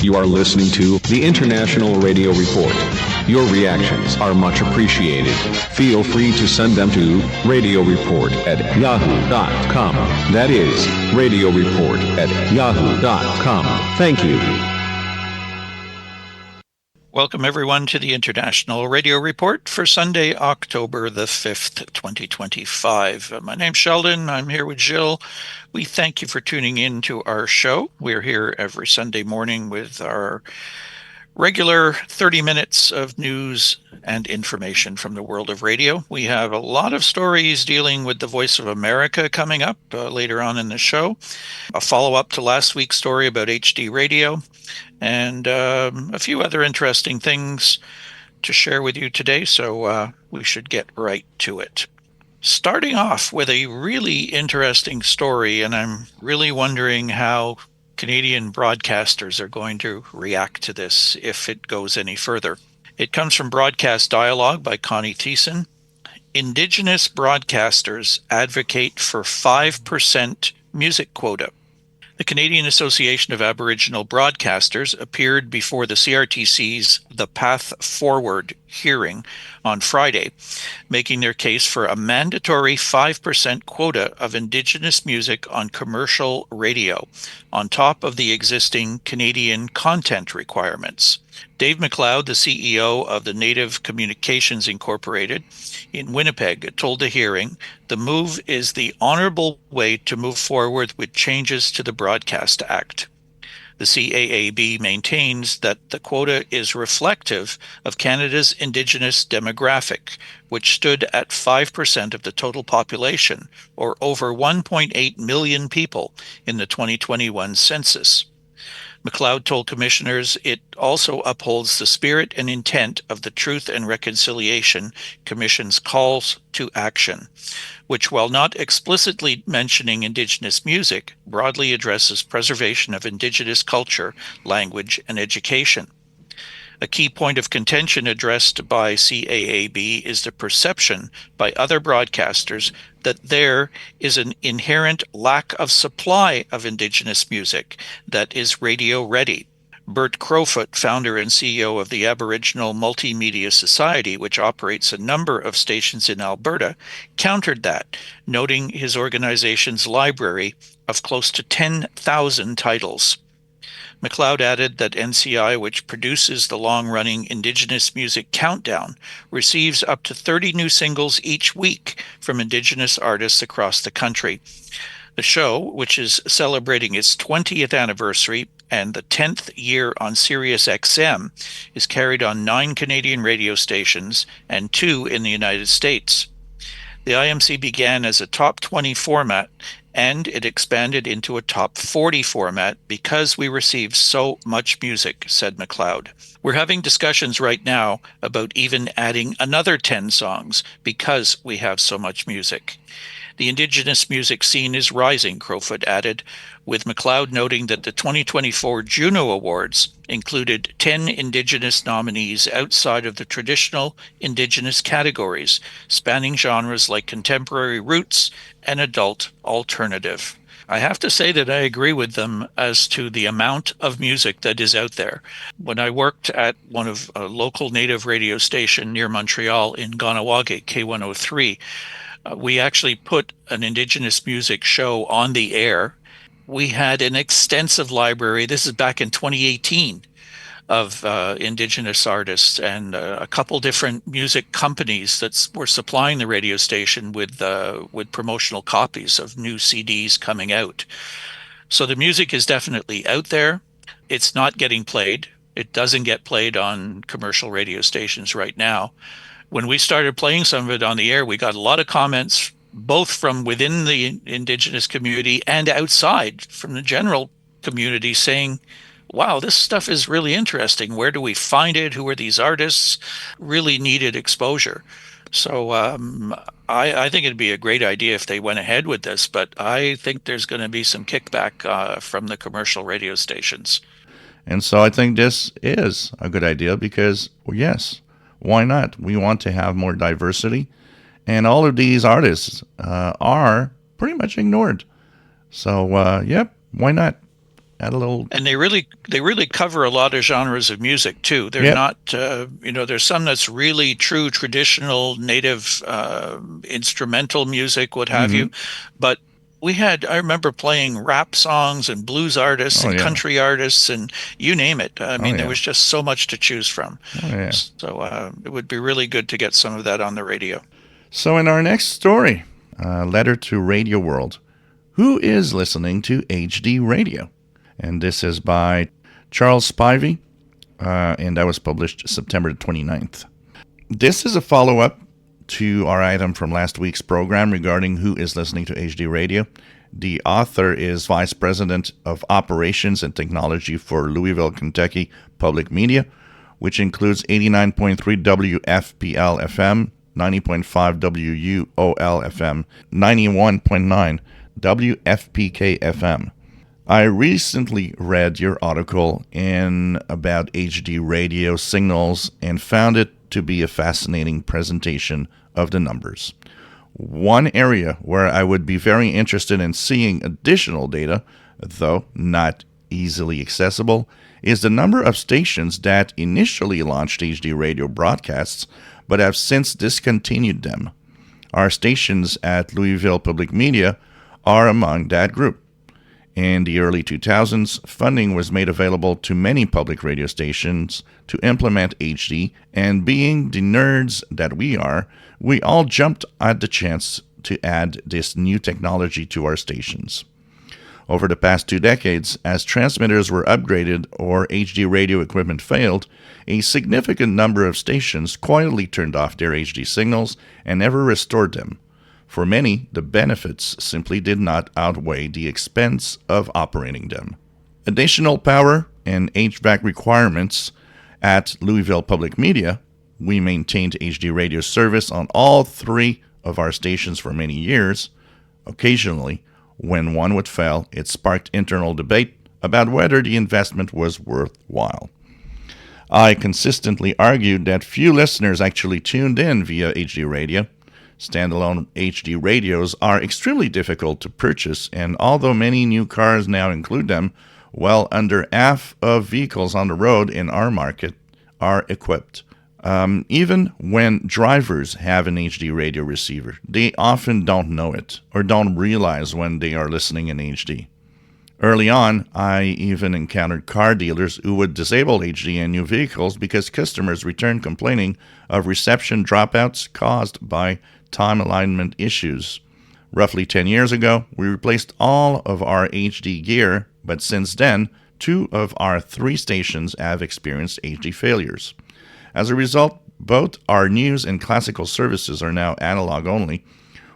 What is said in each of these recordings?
You are listening to the International Radio Report. Your reactions are much appreciated. Feel free to send them to radioreport@yahoo.com. That is radioreport@yahoo.com. Thank you. Welcome, everyone, to the International Radio Report for Sunday, October the 5th, 2025. My name's Sheldon. I'm here with Jill. We thank you for tuning in to our show. We're here every Sunday morning with our regular 30 minutes of news and information from the world of radio. We have a lot of stories dealing with the Voice of America coming up later on in the show. A follow-up to last week's story about HD radio, and a few other interesting things to share with you today, so we should get right to it. Starting off with a really interesting story, and I'm really wondering how Canadian broadcasters are going to react to this if it goes any further. It comes from Broadcast Dialogue by Connie Theissen. Indigenous broadcasters advocate for 5% music quota. The Canadian Association of Aboriginal Broadcasters appeared before the CRTC's The Path Forward hearing on Friday, making their case for a mandatory 5% quota of Indigenous music on commercial radio, on top of the existing Canadian content requirements. Dave McLeod, the CEO of the Native Communications Incorporated in Winnipeg, told the hearing, "The move is the honorable way to move forward with changes to the Broadcast Act." The CAAB maintains that the quota is reflective of Canada's Indigenous demographic, which stood at 5% of the total population, or over 1.8 million people in the 2021 census. McLeod told commissioners it also upholds the spirit and intent of the Truth and Reconciliation Commission's calls to action, which, while not explicitly mentioning Indigenous music, broadly addresses preservation of Indigenous culture, language, and education. A key point of contention addressed by CAAB is the perception by other broadcasters that there is an inherent lack of supply of Indigenous music that is radio ready. Bert Crowfoot, founder and CEO of the Aboriginal Multimedia Society, which operates a number of stations in Alberta, countered that, noting his organization's library of close to 10,000 titles. McLeod added that NCI, which produces the long-running Indigenous Music Countdown, receives up to 30 new singles each week from Indigenous artists across the country. The show, which is celebrating its 20th anniversary and the 10th year on Sirius XM, is carried on 9 Canadian radio stations and 2 in the United States. The IMC began as a top 20 format, and it expanded into a top 40 format because we received so much music, said McLeod. We're having discussions right now about even adding another 10 songs because we have so much music. The Indigenous music scene is rising, Crowfoot added, with McLeod noting that the 2024 Juno Awards included 10 Indigenous nominees outside of the traditional Indigenous categories, spanning genres like contemporary roots and adult alternative. I have to say that I agree with them as to the amount of music that is out there. When I worked at one of a local Native radio station near Montreal in Ganawage, K103, we actually put an Indigenous music show on the air. We had an extensive library, this is back in 2018, of Indigenous artists and a couple different music companies that were supplying the radio station with promotional copies of new CDs coming out. So the music is definitely out there. It's not getting played. It doesn't get played on commercial radio stations right now. When we started playing some of it on the air, we got a lot of comments, both from within the Indigenous community and outside from the general community, saying, wow, this stuff is really interesting. Where do we find it? Who are these artists? Really needed exposure. So I think it'd be a great idea if they went ahead with this, but I think there's going to be some kickback from the commercial radio stations. And so I think this is a good idea because, well, yes, why not? We want to have more diversity. And all of these artists are pretty much ignored. So, yep, why not? add a little. And they really cover a lot of genres of music too. They're not, there's some that's really true traditional native instrumental music, what have you. But I remember playing rap songs and blues artists and country artists and you name it. I mean, there was just so much to choose from. So it would be really good to get some of that on the radio. So in our next story, letter to Radioworld, who is listening to HD radio? And this is by Charles Spivey, and that was published September 29th. This is a follow-up to our item from last week's program regarding who is listening to HD radio. The author is Vice President of Operations and Technology for Louisville, Kentucky Public Media, which includes 89.3 WFPL FM, 90.5 WUOL FM, 91.9 WFPK FM. I recently read your article about HD radio signals and found it to be a fascinating presentation of the numbers. One area where I would be very interested in seeing additional data, though not easily accessible, is the number of stations that initially launched HD radio broadcasts but have since discontinued them. Our stations at Louisville Public Media are among that group. In the early 2000s, funding was made available to many public radio stations to implement HD, and being the nerds that we are, we all jumped at the chance to add this new technology to our stations. Over the past 2 decades, as transmitters were upgraded or HD radio equipment failed, a significant number of stations quietly turned off their HD signals and never restored them. For many, the benefits simply did not outweigh the expense of operating them. Additional power and HVAC requirements at Louisville Public Media, we maintained HD radio service on all 3 of our stations for many years. Occasionally, when one would fail, it sparked internal debate about whether the investment was worthwhile. I consistently argued that few listeners actually tuned in via HD radio. Standalone HD radios are extremely difficult to purchase, and although many new cars now include them, well under half of vehicles on the road in our market are equipped. Even when drivers have an HD radio receiver, they often don't know it or don't realize when they are listening in HD. Early on, I even encountered car dealers who would disable HD in new vehicles because customers returned complaining of reception dropouts caused by time alignment issues. Roughly 10 years ago, we replaced all of our HD gear, but since then, 2 of our 3 stations have experienced HD failures. As a result, both our news and classical services are now analog only,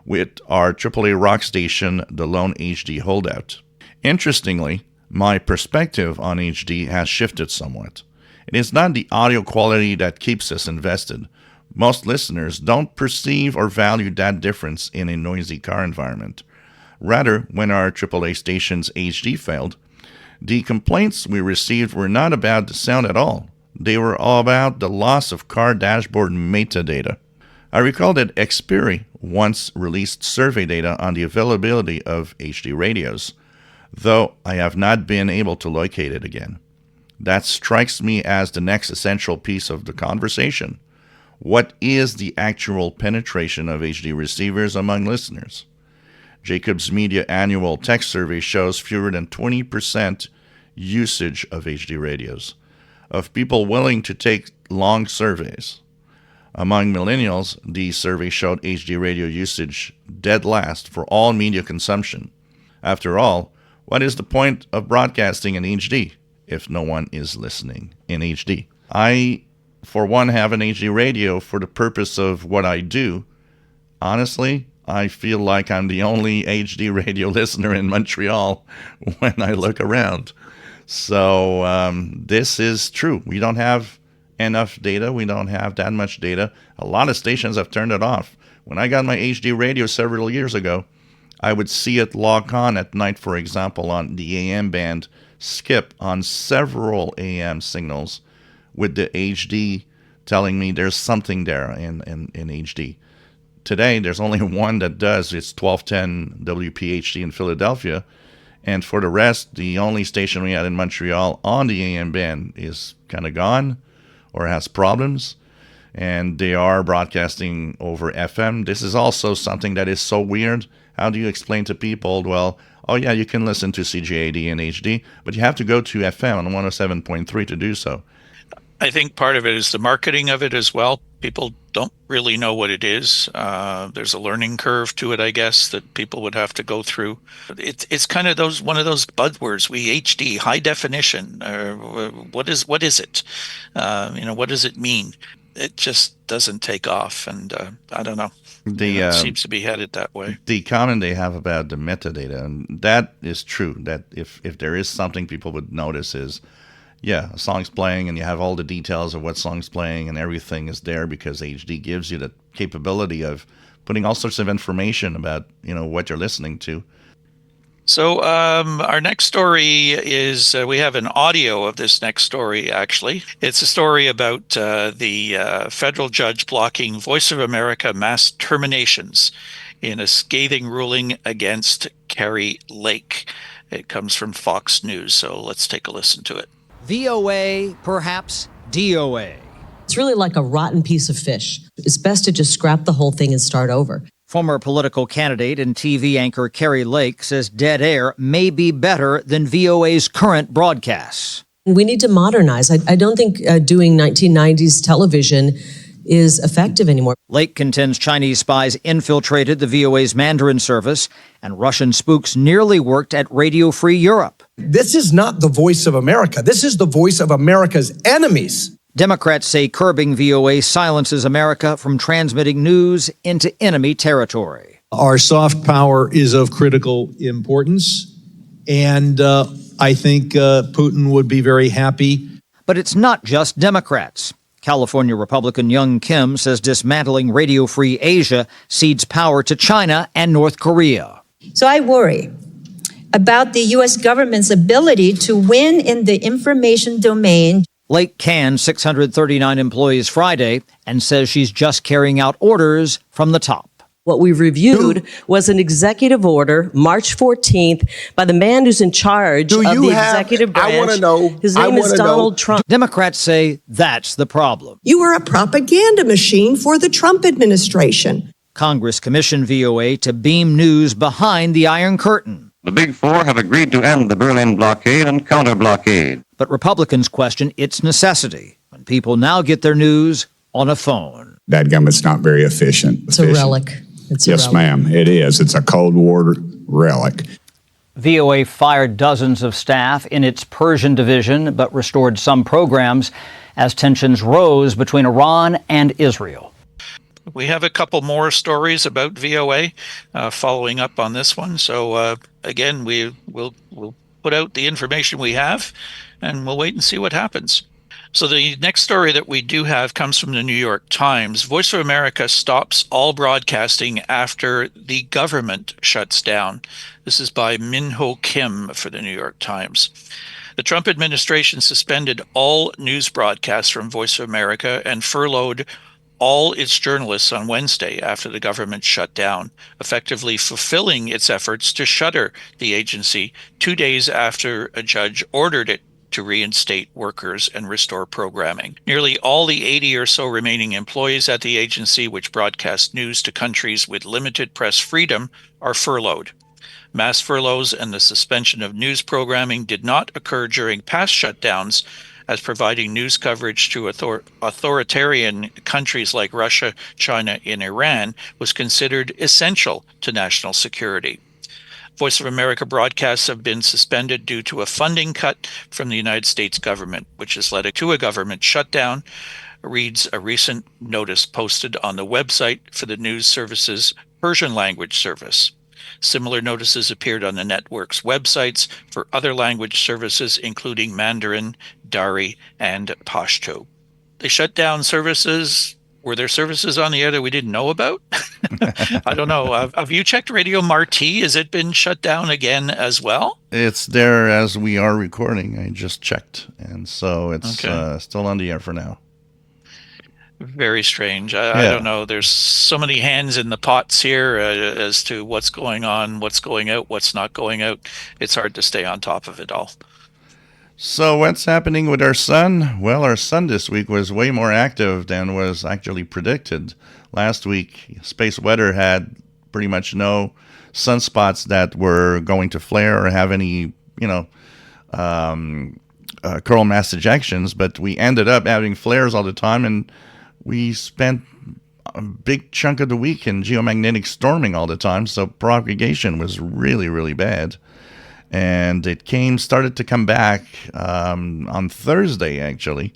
with our AAA rock station the lone HD holdout. Interestingly, my perspective on HD has shifted somewhat. It is not the audio quality that keeps us invested. Most listeners don't perceive or value that difference in a noisy car environment. Rather, when our AAA station's HD failed, the complaints we received were not about the sound at all. They were all about the loss of car dashboard metadata. I recall that Xperi once released survey data on the availability of HD radios, though I have not been able to locate it again. That strikes me as the next essential piece of the conversation. What is the actual penetration of HD receivers among listeners? Jacobs Media annual tech survey shows fewer than 20% usage of HD radios, of people willing to take long surveys. Among millennials, the survey showed HD radio usage dead last for all media consumption. After all, what is the point of broadcasting in HD if no one is listening in HD? I, for one, have an HD radio for the purpose of what I do. Honestly, I feel like I'm the only HD radio listener in Montreal when I look around. So this is true. We don't have enough data. We don't have that much data. A lot of stations have turned it off. When I got my HD radio several years ago, I would see it log on at night, for example, on the AM band, skip on several AM signals with the HD telling me there's something there in HD. Today, there's only one that does. It's 1210 WPHD in Philadelphia, And for the rest, the only station we had in Montreal on the AM band is kind of gone or has problems. And they are broadcasting over FM. This is also something that is so weird. How do you explain to people, well, oh yeah, you can listen to CJAD and HD, but you have to go to FM on 107.3 to do so. I think part of it is the marketing of it as well. People don't really know what it is. There's a learning curve to it, I guess, that people would have to go through. It's kind of one of those buzzwords. We HD, high definition. What is it? What does it mean? It just doesn't take off, and I don't know. It seems to be headed that way. The comment they have about the metadata, and that is true. That if there is something people would notice is, yeah, a song's playing and you have all the details of what song's playing and everything is there because HD gives you the capability of putting all sorts of information about, what you're listening to. So our next story is, we have an audio of this next story, actually. It's a story about the federal judge blocking Voice of America mass terminations in a scathing ruling against Kari Lake. It comes from Fox News, so let's take a listen to it. VOA, perhaps DOA. It's really like a rotten piece of fish. It's best to just scrap the whole thing and start over. Former political candidate and TV anchor Kari Lake says dead air may be better than VOA's current broadcasts. We need to modernize. I don't think doing 1990s television is effective anymore. Lake contends Chinese spies infiltrated the VOA's Mandarin service, and Russian spooks nearly worked at Radio Free Europe. This is not the voice of America. This is the voice of America's enemies. Democrats say curbing VOA silences America from transmitting news into enemy territory. Our soft power is of critical importance, and I think Putin would be very happy. But it's not just Democrats. California Republican Young Kim says dismantling Radio Free Asia cedes power to China and North Korea. So I worry about the U.S. government's ability to win in the information domain. Lake canned 639 employees Friday and says she's just carrying out orders from the top. What we reviewed was an executive order, March 14th, by the man who's in charge of the executive branch. I want to know. His name is Donald Trump. Democrats say that's the problem. You were a propaganda machine for the Trump administration. Congress commissioned VOA to beam news behind the Iron Curtain. The Big Four have agreed to end the Berlin blockade and counter-blockade. But Republicans question its necessity when people now get their news on a phone. That government's not very efficient. It's a relic. Yes, ma'am, it is. It's a Cold War relic. VOA fired dozens of staff in its Persian division, but restored some programs as tensions rose between Iran and Israel. We have a couple more stories about VOA following up on this one. So again, we'll put out the information we have, and we'll wait and see what happens. So the next story that we do have comes from the New York Times. Voice of America stops all broadcasting after the government shuts down. This is by Minho Kim for the New York Times. The Trump administration suspended all news broadcasts from Voice of America and furloughed all its journalists on Wednesday after the government shut down, effectively fulfilling its efforts to shutter the agency 2 days after a judge ordered it to reinstate workers and restore programming. Nearly all the 80 or so remaining employees at the agency, which broadcast news to countries with limited press freedom, are furloughed. Mass furloughs and the suspension of news programming did not occur during past shutdowns, as providing news coverage to authoritarian countries like Russia, China, and Iran was considered essential to national security. Voice of America broadcasts have been suspended due to a funding cut from the United States government, which has led to a government shutdown, reads a recent notice posted on the website for the news service's Persian language service. Similar notices appeared on the network's websites for other language services, including Mandarin, Dari, and Pashto. They shut down services. Were there services on the air that we didn't know about? I don't know. Have you checked Radio Marti? Has it been shut down again as well? It's there as we are recording. I just checked. And so it's still on the air for now. Very strange. I don't know. There's so many hands in the pots here as to what's going on, what's going out, what's not going out. It's hard to stay on top of it all. So what's happening with our sun? Well, our sun this week was way more active than was actually predicted. Last week, space weather had pretty much no sunspots that were going to flare or have any, coronal mass ejections, but we ended up having flares all the time, and we spent a big chunk of the week in geomagnetic storming all the time, so propagation was really, really bad. And it started to come back on Thursday, actually.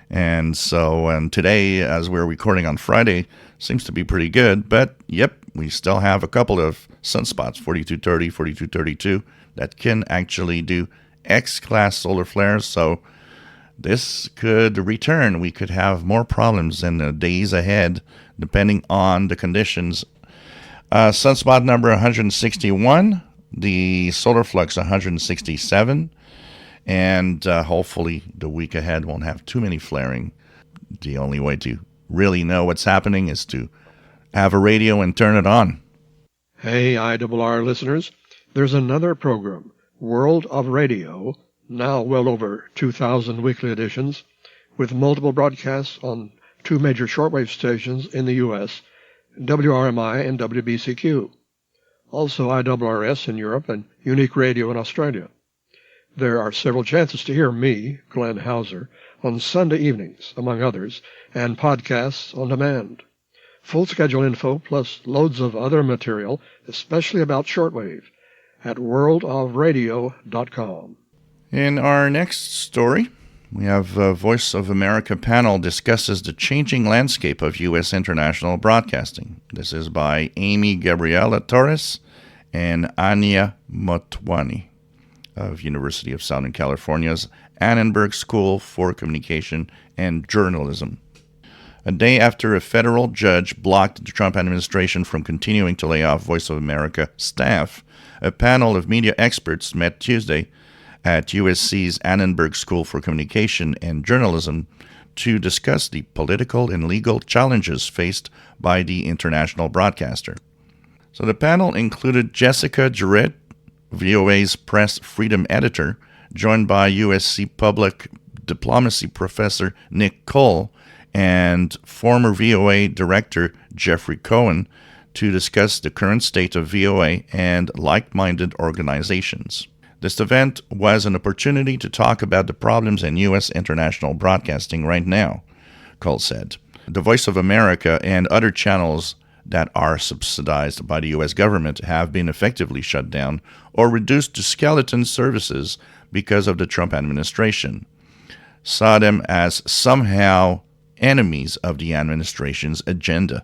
And today, as we're recording on Friday, seems to be pretty good. But, yep, we still have a couple of sunspots, 4230, 4232, that can actually do X-class solar flares. So this could return. We could have more problems in the days ahead, depending on the conditions. Sunspot number 161. The solar flux 167, and hopefully the week ahead won't have too many flaring. The only way to really know what's happening is to have a radio and turn it on. Hey, IRR listeners, there's another program, World of Radio, now well over 2,000 weekly editions, with multiple broadcasts on two major shortwave stations in the U.S., WRMI and WBCQ. Also IRRS in Europe and Unique Radio in Australia. There are several chances to hear me, Glenn Hauser, on Sunday evenings, among others, and podcasts on demand. Full schedule info plus loads of other material, especially about shortwave, at worldofradio.com. In our next story, we have a Voice of America panel discusses the changing landscape of U.S. international broadcasting. This is by Amy Gabriela Torres and Anya Motwani of University of Southern California's Annenberg School for Communication and Journalism. A day after a federal judge blocked the Trump administration from continuing to lay off Voice of America staff, a panel of media experts met Tuesday at USC's Annenberg School for Communication and Journalism to discuss the political and legal challenges faced by the international broadcaster. So the panel included Jessica Jarrett, VOA's press freedom editor, joined by USC Public Diplomacy professor Nick Cole and former VOA director Jeffrey Cohen to discuss the current state of VOA and like-minded organizations. This event was an opportunity to talk about the problems in U.S. international broadcasting right now, Cole said. The Voice of America and other channels that are subsidized by the U.S. government have been effectively shut down or reduced to skeleton services because of the Trump administration. Saw them as somehow enemies of the administration's agenda.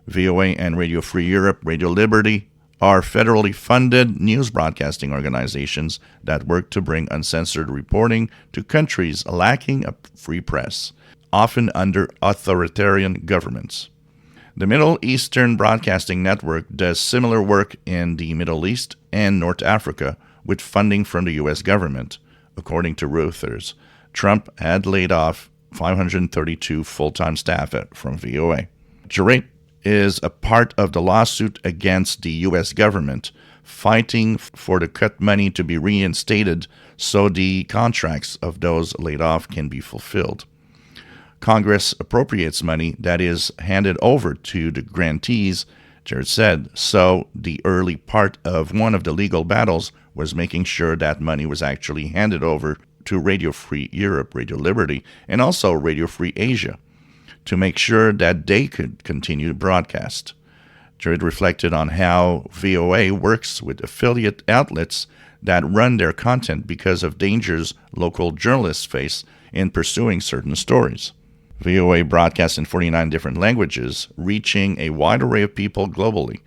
VOA and Radio Free Europe, Radio Liberty are federally funded news broadcasting organizations that work to bring uncensored reporting to countries lacking a free press, often under authoritarian governments. The Middle Eastern Broadcasting Network does similar work in the Middle East and North Africa with funding from the U.S. government. According to Reuters, Trump had laid off 532 full-time staff from VOA. Jarrett is a part of the lawsuit against the U.S. government, fighting for the cut money to be reinstated so the contracts of those laid off can be fulfilled. Congress appropriates money that is handed over to the grantees, Jarrett said, so the early part of one of the legal battles was making sure that money was actually handed over to Radio Free Europe, Radio Liberty, and also Radio Free Asia, to make sure that they could continue to broadcast. Jarrett reflected on how VOA works with affiliate outlets that run their content because of dangers local journalists face in pursuing certain stories. VOA broadcasts in 49 different languages, reaching a wide array of people globally.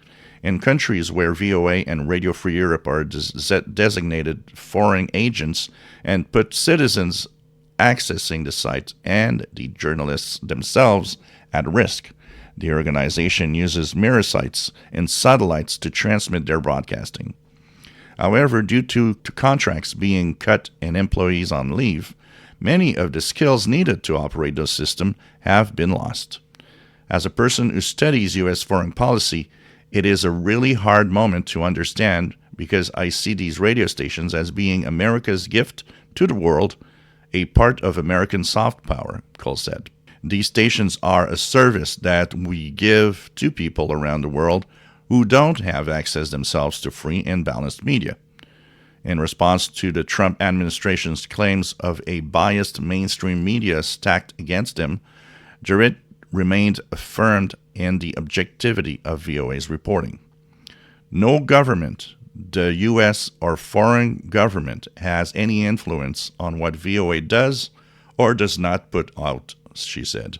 In countries where VOA and Radio Free Europe are designated foreign agents and put citizens accessing the site and the journalists themselves at risk. The organization uses mirror sites and satellites to transmit their broadcasting. However, due to contracts being cut and employees on leave, many of the skills needed to operate those systems have been lost. As a person who studies U.S. foreign policy, it is a really hard moment to understand because I see these radio stations as being America's gift to the world, a part of American soft power, Cole said. These stations are a service that we give to people around the world who don't have access themselves to free and balanced media. In response to the Trump administration's claims of a biased mainstream media stacked against him, Jarrett remained affirmed in the objectivity of VOA's reporting. No government, the U.S. or foreign government, has any influence on what VOA does or does not put out, she said.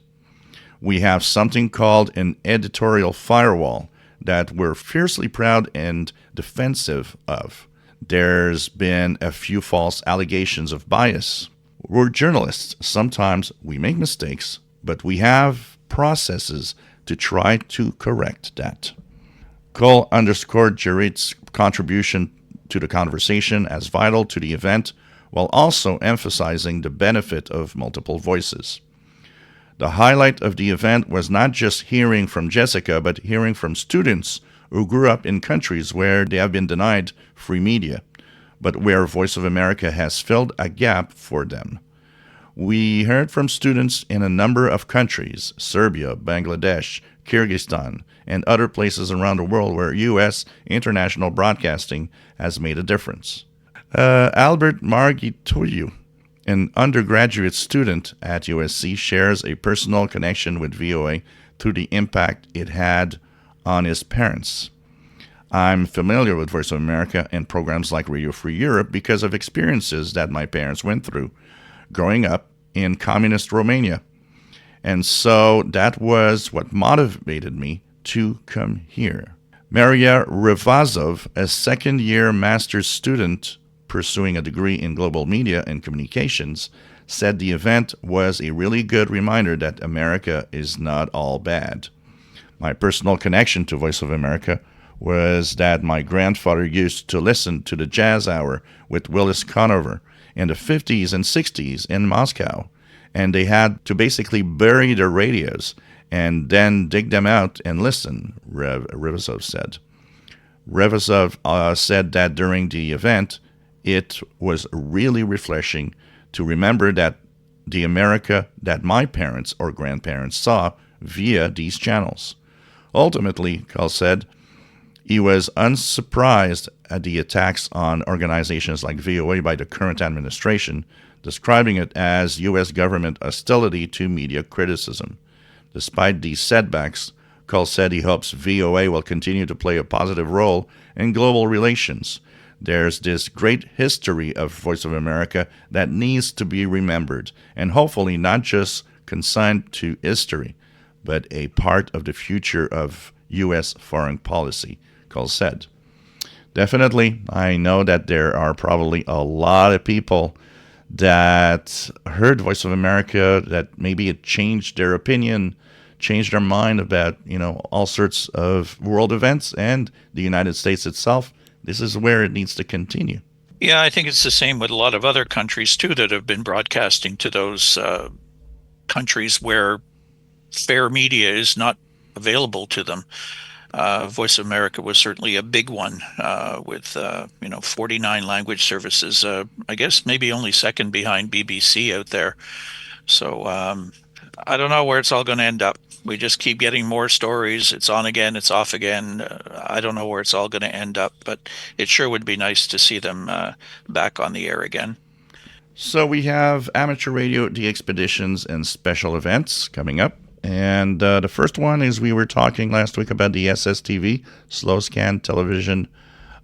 We have something called an editorial firewall that we're fiercely proud and defensive of. There's been a few false allegations of bias. We're journalists. Sometimes we make mistakes, but we have processes to try to correct that. Cole underscored Jarrett's contribution to the conversation as vital to the event, while also emphasizing the benefit of multiple voices. The highlight of the event was not just hearing from Jessica, but hearing from students who grew up in countries where they have been denied free media, but where Voice of America has filled a gap for them. We heard from students in a number of countries, Serbia, Bangladesh, Kyrgyzstan, and other places around the world where U.S. international broadcasting has made a difference. Albert Margitoyu, an undergraduate student at USC, shares a personal connection with VOA through the impact it had on his parents. I'm familiar with Voice of America and programs like Radio Free Europe because of experiences that my parents went through growing up in communist Romania. And so that was what motivated me to come here. Maria Revazov, a second-year master's student pursuing a degree in global media and communications, said the event was a really good reminder that America is not all bad. My personal connection to Voice of America was that my grandfather used to listen to the Jazz Hour with Willis Conover in the 50s and 60s in Moscow, and they had to basically bury their radios and then dig them out and listen, Revazov said. Revazov said that during the event, it was really refreshing to remember that the America that my parents or grandparents saw via these channels. Ultimately, Carl said, he was unsurprised at the attacks on organizations like VOA by the current administration, describing it as U.S. government hostility to media criticism. Despite these setbacks, Carl said he hopes VOA will continue to play a positive role in global relations. There's this great history of Voice of America that needs to be remembered, and hopefully not just consigned to history, but a part of the future of U.S. foreign policy, Cole said. Definitely, I know that there are probably a lot of people that heard Voice of America that maybe it changed their opinion, changed their mind about, all sorts of world events and the United States itself. This is where it needs to continue. Yeah, I think it's the same with a lot of other countries, too, that have been broadcasting to those countries where fair media is not available to them. Voice of America was certainly a big one with 49 language services. I guess maybe only second behind BBC out there. So I don't know where it's all going to end up. We just keep getting more stories. It's on again, it's off again. I don't know where it's all going to end up, but it sure would be nice to see them back on the air again. So we have amateur radio, DXPEDITIONS, and special events coming up. And the first one is we were talking last week about the SSTV, Slow Scan Television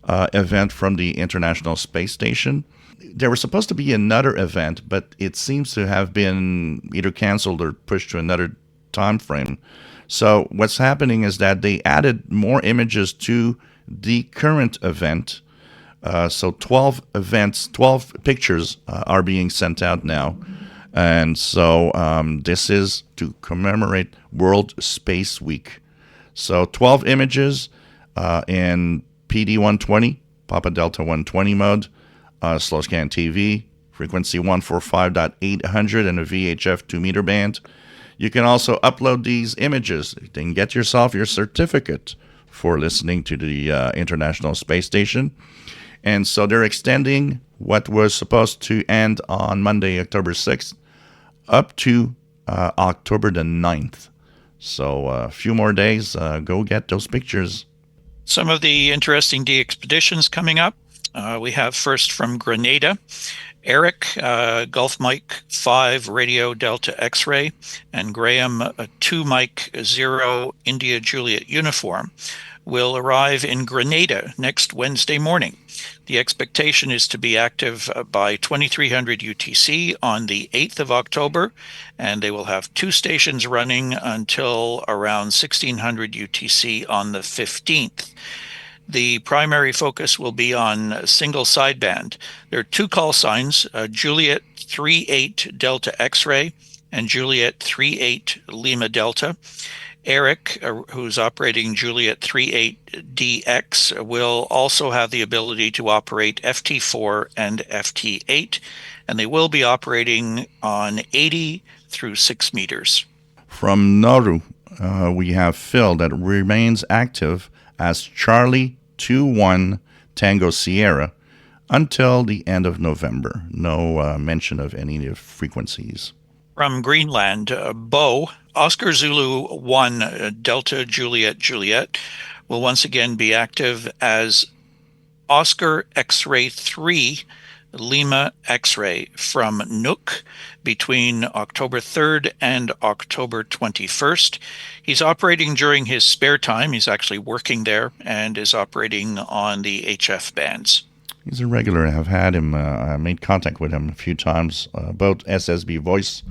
event from the International Space Station. There was supposed to be another event, but it seems to have been either canceled or pushed to another time frame. So what's happening is that they added more images to the current event. So 12 pictures are being sent out now. And so this is to commemorate World Space Week. So 12 images in PD 120, Papa Delta 120 mode, slow scan TV, frequency 145.800 and a VHF 2-meter band. You can also upload these images and get yourself your certificate for listening to the International Space Station. And so they're extending what was supposed to end on Monday, October 6th, up to October the 9th. So a few more days. Go get those pictures. Some of the interesting DXPEDITIONs coming up. We have first from Grenada, Eric, Gulf Mike 5 Radio Delta X-Ray, and Graham 2 Mike 0 India Juliet Uniform will arrive in Grenada next Wednesday morning. The expectation is to be active by 2300 UTC on the 8th of October, and they will have 2 stations running until around 1600 UTC on the 15th. The primary focus will be on single sideband. There are 2 call signs, Juliet 38 Delta X-Ray and Juliet 38 Lima Delta. Eric, who's operating Juliet 38DX, will also have the ability to operate FT4 and FT8, and they will be operating on 80 through 6 meters. From Nauru, we have Phil that remains active as Charlie 21 Tango Sierra until the end of November. No mention of any frequencies. From Greenland, Bo, Oscar Zulu 1 Delta Juliet Juliet will once again be active as Oscar X-Ray 3 Lima X-Ray from Nook between October 3rd and October 21st. He's operating during his spare time. He's actually working there and is operating on the HF bands. He's a regular. I've had him, I made contact with him a few times, both SSB Voice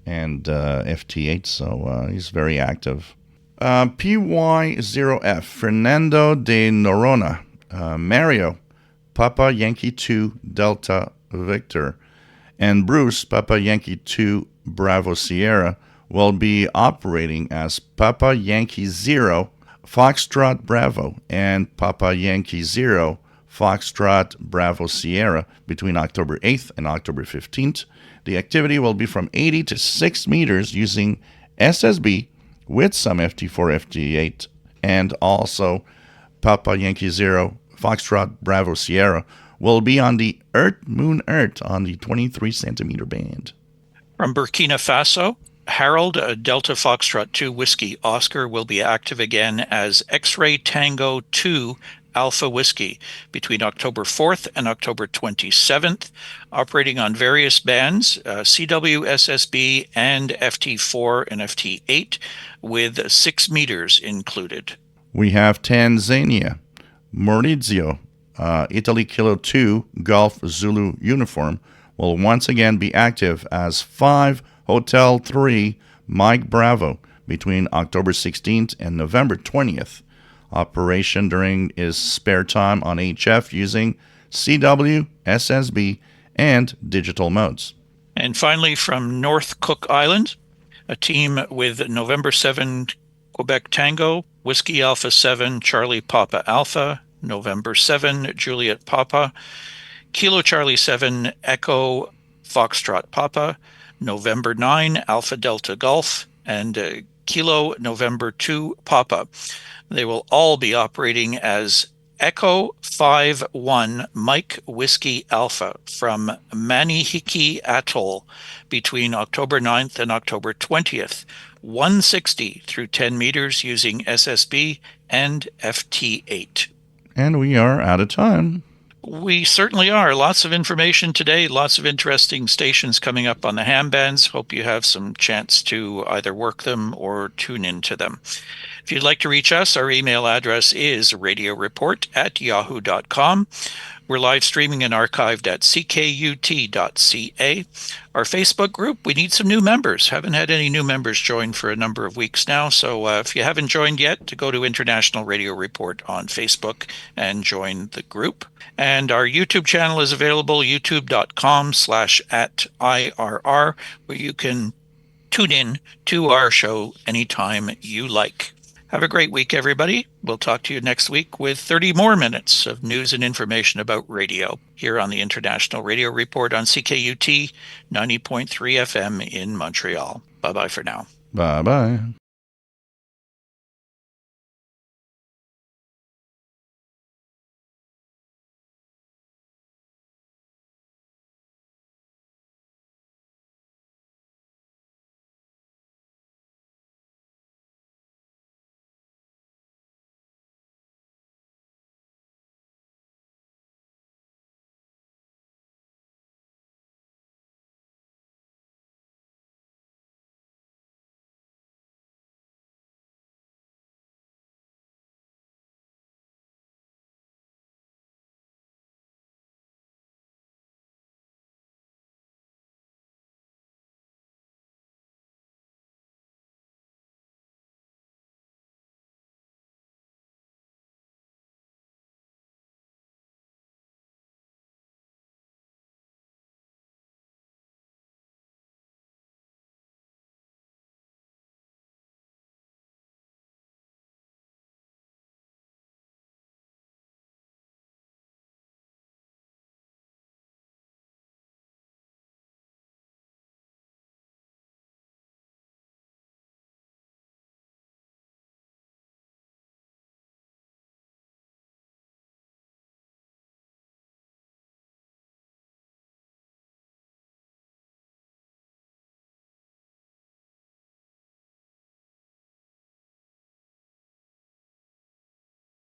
and FT8, so he's very active. PY0F, Fernando de Norona, Mario, Papa Yankee 2 Delta Victor, and Bruce, Papa Yankee 2 Bravo Sierra, will be operating as Papa Yankee 0 Foxtrot Bravo and Papa Yankee 0 Foxtrot Bravo Sierra between October 8th and October 15th. The activity will be from 80 to 6 meters using SSB with some FT4, FT8, and also Papa Yankee 0 Foxtrot Bravo Sierra will be on the Moon Earth on the 23 centimeter band. From Burkina Faso, Harold Delta Foxtrot 2 Whiskey Oscar will be active again as X-Ray Tango 2 Alpha Whiskey between October 4th and October 27th, operating on various bands, CW, SSB, and FT4 and FT8, with 6 meters included. We have Tanzania, Maurizio, Italy Kilo 2 Golf Zulu Uniform will once again be active as 5 Hotel 3 Mike Bravo between October 16th and November 20th. Operation during his spare time on HF using CW, SSB, and digital modes. And finally, from North Cook Island, a team with November 7 Quebec Tango, Whiskey Alpha 7 Charlie Papa Alpha, November 7 Juliet Papa, Kilo Charlie 7 Echo Foxtrot Papa, November 9 Alpha Delta Golf, and Kilo November 2 Papa. They will all be operating as Echo 5-1 Mike Whiskey Alpha from Manihiki Atoll between October 9th and October 20th, 160 through 10 meters using SSB and FT8. And we are out of time. We certainly are. Lots of information today, lots of interesting stations coming up on the ham bands. Hope you have some chance to either work them or tune into them. If you'd like to reach us, our email address is radioreport@yahoo.com. We're live streaming and archived at ckut.ca. Our Facebook group, we need some new members. Haven't had any new members join for a number of weeks now. So if you haven't joined yet, to go to International Radio Report on Facebook and join the group. And our YouTube channel is available, youtube.com/@IRR, where you can tune in to our show anytime you like. Have a great week, everybody. We'll talk to you next week with 30 more minutes of news and information about radio here on the International Radio Report on CKUT 90.3 FM in Montreal. Bye-bye for now. Bye-bye.